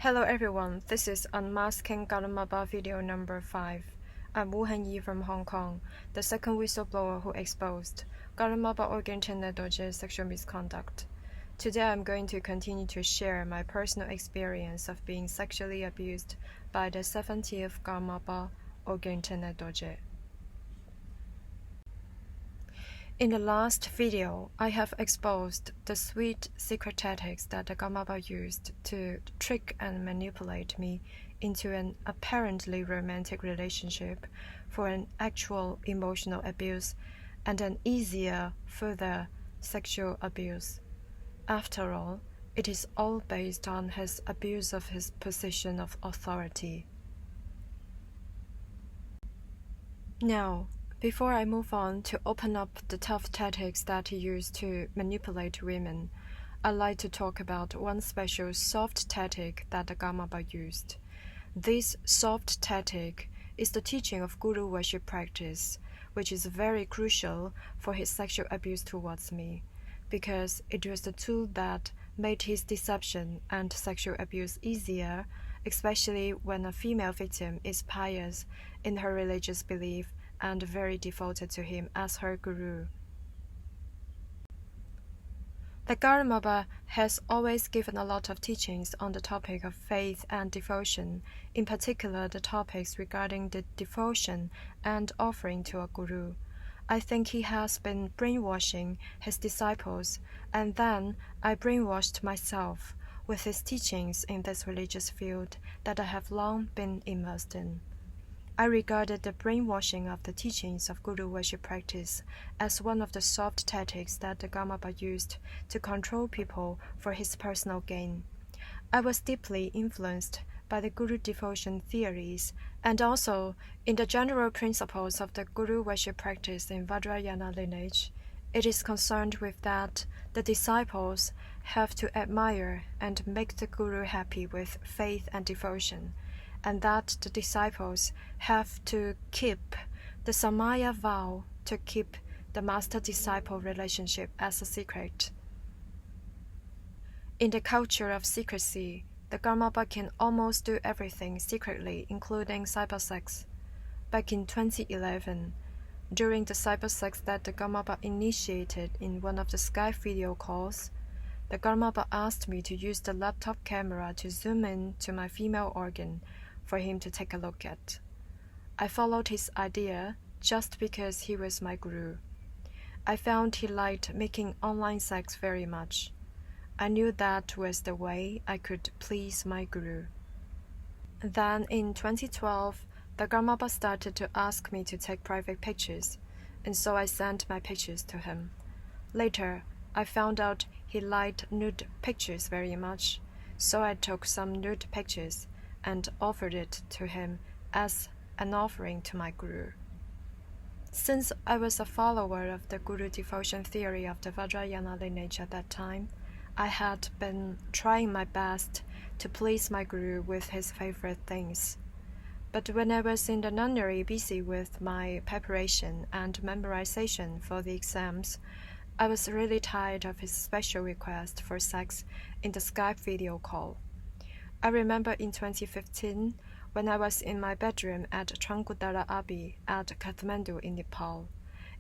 Hello everyone, this is Unmasking Karmapa Video number 5. I'm Wu Hang-yee from Hong Kong, the second whistleblower who exposed Karmapa Orgyen Trinley Dorje's sexual misconduct. Today I'm going to continue to share my personal experience of being sexually abused by the 70th Karmapa Orgyen Trinley Dorje. In the last video, I have exposed the sweet secret tactics that the Karmapa used to trick and manipulate me into an apparently romantic relationship for an actual emotional abuse and an easier, further sexual abuse. After all, it is all based on his abuse of his position of authority. Now, before I move on to open up the tough tactics that he used to manipulate women, I'd like to talk about one special soft tactic that the Karmapa used. This soft tactic is the teaching of guru worship practice, which is very crucial for his sexual abuse towards me, because it was the tool that made his deception and sexual abuse easier, especially when a female victim is pious in her religious belief and very devoted to him as her guru. The Karmapa has always given a lot of teachings on the topic of faith and devotion, in particular the topics regarding the devotion and offering to a guru. I think he has been brainwashing his disciples, and then I brainwashed myself with his teachings in this religious field that I have long been immersed in. I regarded the brainwashing of the teachings of guru worship practice as one of the soft tactics that the Karmapa used to control people for his personal gain. I was deeply influenced by the guru devotion theories and also in the general principles of the guru worship practice in Vajrayana lineage. It is concerned with that the disciples have to admire and make the guru happy with faith and devotion, and that the disciples have to keep the Samaya vow to keep the master-disciple relationship as a secret. In the culture of secrecy, the Karmapa can almost do everything secretly, including cybersex. Back in 2011, during the cybersex that the Karmapa initiated in one of the Skype video calls, the Karmapa asked me to use the laptop camera to zoom in to my female organ for him to take a look at. I followed his idea just because he was my guru. I found he liked making online sex very much. I knew that was the way I could please my guru. Then in 2012, the Karmapa started to ask me to take private pictures, and so I sent my pictures to him. Later, I found out he liked nude pictures very much, so I took some nude pictures and offered it to him as an offering to my guru. Since I was a follower of the guru devotion theory of the Vajrayana lineage at that time, I had been trying my best to please my guru with his favorite things. But when I was in the nunnery busy with my preparation and memorization for the exams, I was really tired of his special request for sex in the Skype video call. I remember in 2015, when I was in my bedroom at Trangudara Abbey at Kathmandu in Nepal,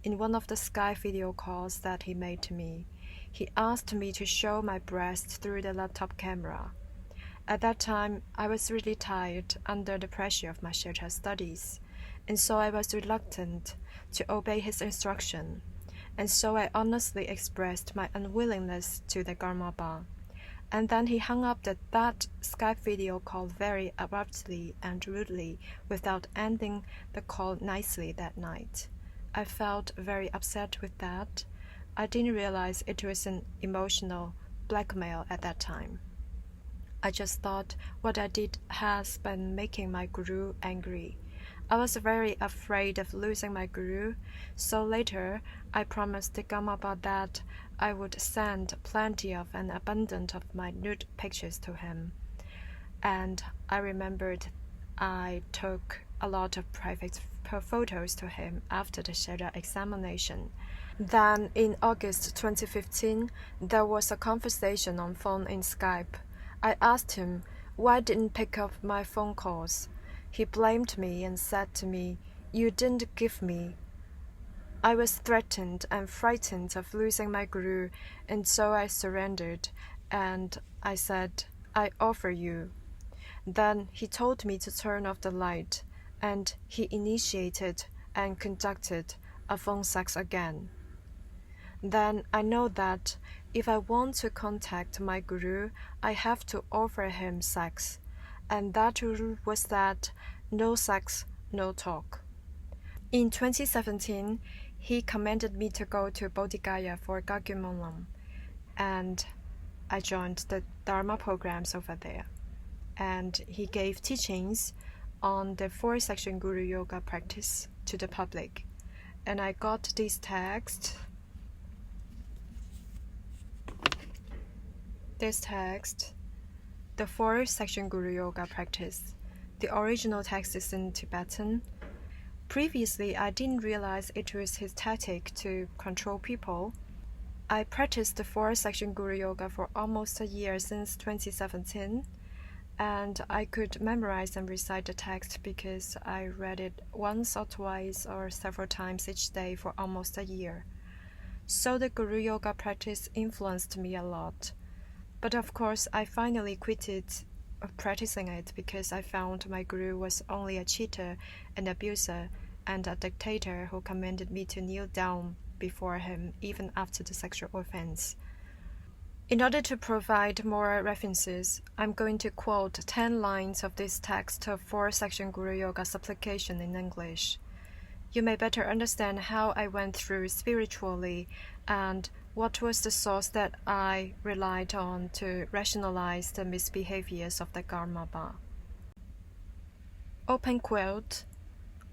in one of the Skype video calls that he made to me, he asked me to show my breast through the laptop camera. At that time, I was really tired under the pressure of my Shatra studies, and so I was reluctant to obey his instruction, and so I honestly expressed my unwillingness to the Karmapa. And then he hung up that Skype video call very abruptly and rudely without ending the call nicely that night. I felt very upset with that. I didn't realize it was an emotional blackmail at that time. I just thought what I did has been making my guru angry. I was very afraid of losing my guru, so later I promised the Karmapa that I would send plenty of and abundant of my nude pictures to him. And I remembered I took a lot of private photos to him after the Shatra examination. Then in August 2015, there was a conversation on phone in Skype. I asked him Why didn't pick up my phone calls? He blamed me and said to me, "You didn't give me." I was threatened and frightened of losing my guru, and so I surrendered, and I said, "I offer you." Then he told me to turn off the light, and he initiated and conducted a phone sex again. Then I know that if I want to contact my guru, I have to offer him sex, and that rule was that no sex, no talk. In 2017, he commanded me to go to Bodh Gaya for Gagyumonlam, and I joined the Dharma programs over there. And he gave teachings on the 4-section Guru Yoga practice to the public. And I got this text. The 4-section Guru Yoga practice. The original text is in Tibetan. Previously, I didn't realize it was his tactic to control people. I practiced the 4-section Guru Yoga for almost a year since 2017, and I could memorize and recite the text because I read it once or twice or several times each day for almost a year. So the Guru Yoga practice influenced me a lot. But of course, I finally quitted practicing it because I found my guru was only a cheater, an abuser, and a dictator who commanded me to kneel down before him even after the sexual offense. In order to provide more references, I'm going to quote 10 lines of this text of 4-section Guru Yoga supplication in English. You may better understand how I went through spiritually and what was the source that I relied on to rationalize the misbehaviors of the Karmapa. Open quote,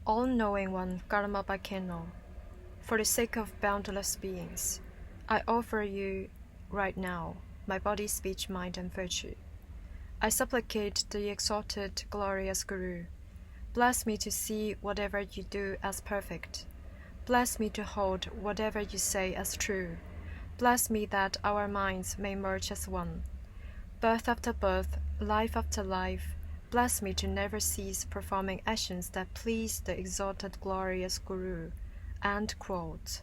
"All-knowing one, Karmapa Keno, for the sake of boundless beings, I offer you right now my body, speech, mind, and virtue. I supplicate the exalted, glorious Guru. Bless me to see whatever you do as perfect. Bless me to hold whatever you say as true. Bless me that our minds may merge as one. Birth after birth, life after life, bless me to never cease performing actions that please the exalted, glorious Guru." End quote.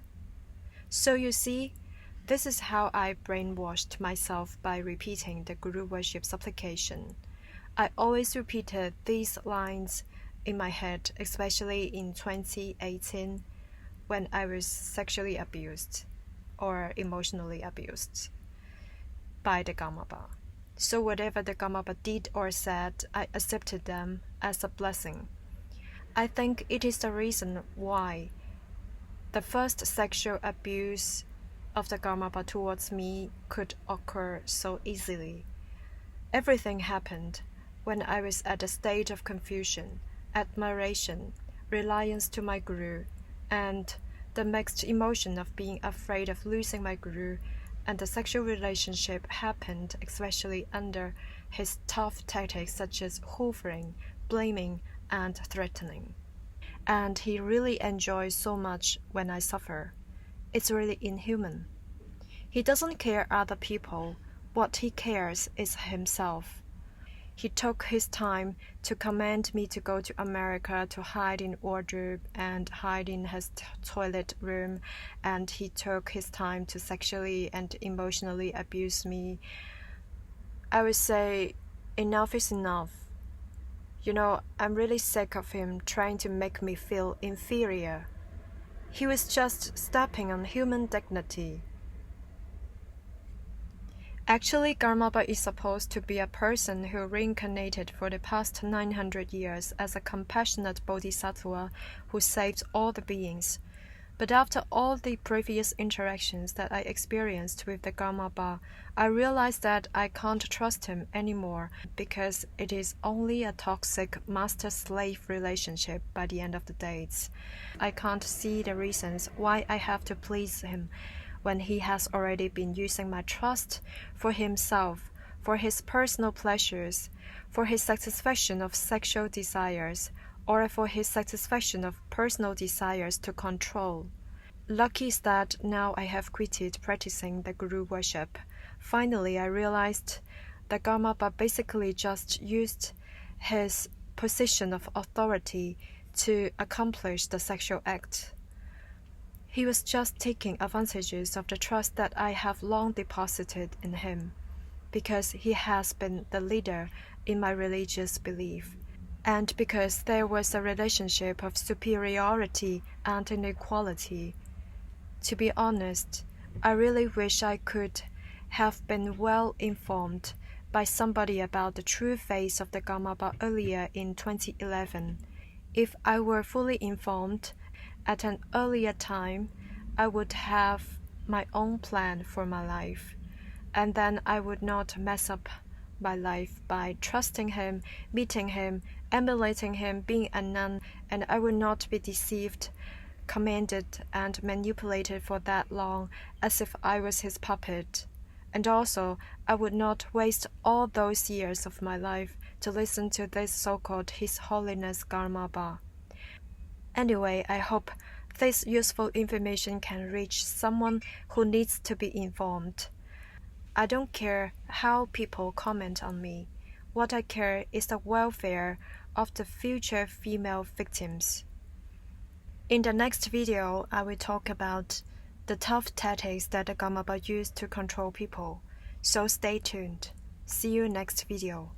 So you see, this is how I brainwashed myself by repeating the Guru worship supplication. I always repeated these lines in my head, especially in 2018 when I was sexually abused or emotionally abused by the Karmapa. So whatever the Karmapa did or said, I accepted them as a blessing. I think it is the reason why the first sexual abuse of the Karmapa towards me could occur so easily. Everything happened when I was at a state of confusion, admiration, reliance to my guru, and the mixed emotion of being afraid of losing my guru, and the sexual relationship happened especially under his tough tactics such as hoovering, blaming, and threatening. And he really enjoys so much when I suffer. It's really inhuman. He doesn't care other people. What he cares is himself. He took his time to command me to go to America to hide in wardrobe and hide in his toilet room, and he took his time to sexually and emotionally abuse me. I would say, enough is enough. You know, I'm really sick of him trying to make me feel inferior. He was just stepping on human dignity. Actually, Karmapa is supposed to be a person who reincarnated for the past 900 years as a compassionate bodhisattva who saved all the beings. But after all the previous interactions that I experienced with the Karmapa, I realized that I can't trust him anymore because it is only a toxic master-slave relationship by the end of the days. I can't see the reasons why I have to please him when he has already been using my trust for himself, for his personal pleasures, for his satisfaction of sexual desires, or for his satisfaction of personal desires to control. Lucky is that now I have quitted practicing the Guru worship. Finally, I realized the Karmapa basically just used his position of authority to accomplish the sexual act. He was just taking advantages of the trust that I have long deposited in him, because he has been the leader in my religious belief, and because there was a relationship of superiority and inequality. To be honest, I really wish I could have been well informed by somebody about the true face of the Karmapa earlier in 2011. If I were fully informed at an earlier time, I would have my own plan for my life, and then I would not mess up my life by trusting him, meeting him, emulating him, being a nun, and I would not be deceived, commanded, and manipulated for that long as if I was his puppet. And also, I would not waste all those years of my life to listen to this so-called His Holiness Karmapa. Anyway, I hope this useful information can reach someone who needs to be informed. I don't care how people comment on me. What I care is the welfare of the future female victims. In the next video, I will talk about the tough tactics that the Karmapa used to control people. So stay tuned. See you next video.